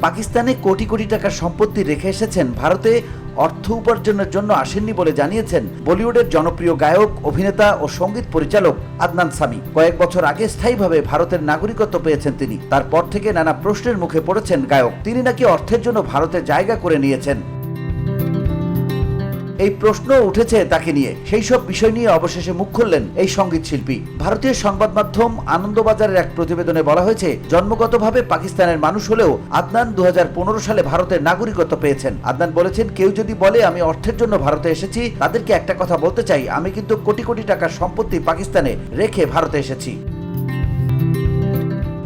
পাকিস্তানে কোটি কোটি টাকার সম্পত্তি রেখে এসেছেন, ভারতে অর্থ উপার্জনের জন্য আসেননি বলে জানিয়েছেন বলিউডের জনপ্রিয় গায়ক, অভিনেতা ও সঙ্গীত পরিচালক আদনান সামি। কয়েক বছর আগে স্থায়ীভাবে ভারতের নাগরিকত্ব পেয়েছেন তিনি। তারপর থেকে নানা প্রশ্নের মুখে পড়েছেন গায়ক। তিনি নাকি অর্থের জন্য ভারতে জায়গা করে নিয়েছেন। এই প্রশ্ন উঠেছে তাকে নিয়ে। সেই সব বিষয় নিয়ে অবশেষে মুখ খুললেন এই সঙ্গীত শিল্পী। ভারতীয় সংবাদ মাধ্যম আনন্দবাজারের এক প্রতিবেদনে বলা হয়েছে, জন্মগতভাবে পাকিস্তানের মানুষ হলেও আদনান 2015 সালে ভারতের নাগরিকত্ব পেয়েছেন। আদনান বলেছেন, কেউ যদি বলে আমি অর্থের জন্য ভারতে এসেছি, তাদেরকে একটা কথা বলতে চাই, আমি কিন্তু কোটি কোটি টাকার সম্পত্তি পাকিস্তানে রেখে ভারতে এসেছি।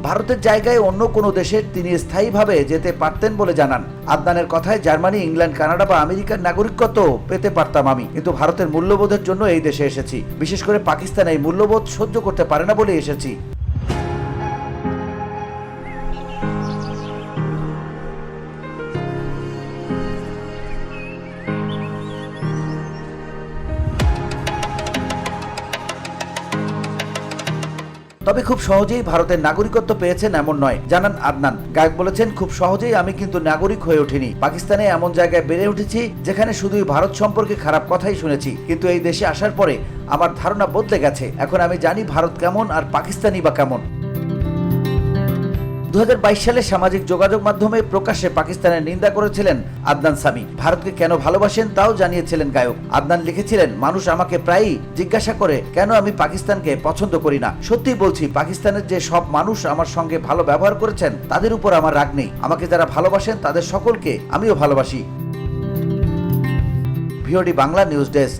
ভারতের জায়গায় অন্য কোনো দেশের তিনি স্থায়ীভাবে যেতে পারতেন বলে জানান। আদনানের কথায়, জার্মানি, ইংল্যান্ড, কানাডা বা আমেরিকার নাগরিকত্ব পেতে পারতাম আমি, কিন্তু ভারতের মূল্যবোধের জন্য এই দেশে এসেছি। বিশেষ করে পাকিস্তান এই মূল্যবোধ সহ্য করতে পারে না বলে এসেছি। তবে খুব সহজেই ভারতের নাগরিকত্ব পেয়েছেন এমন নয়, জানান আদনান। গায়ক বলেছেন, খুব সহজেই আমি কিন্তু নাগরিক হয়ে ওঠিনি। পাকিস্তানে এমন জায়গায় বেড়ে উঠেছি যেখানে শুধুই ভারত সম্পর্কে খারাপ কথাই শুনেছি, কিন্তু এই দেশে আসার পরে আমার ধারণা বদলে গেছে। এখন আমি জানি ভারত কেমন আর পাকিস্তানি বা কেমন। 2022 সালে সামাজিক যোগাযোগ মাধ্যমে প্রকাশ্যে পাকিস্তানের নিন্দা করেছিলেন আদনান সামি। ভারতকে কেন ভালোবাসেন তাও জানিয়েছিলেন গায়ক। আদনান লিখেছিলেন, মানুষ আমাকে প্রায়ই জিজ্ঞাসা করে কেন আমি পাকিস্তানকে পছন্দ করি না। সত্যি বলছি, পাকিস্তানের যে সব মানুষ আমার সঙ্গে ভালো ব্যবহার করেছেন তাদের উপর আমার রাগ নেই। আমাকে যারা ভালোবাসেন তাদের সকলকে আমিও ভালোবাসি। VOD Bangla news desk.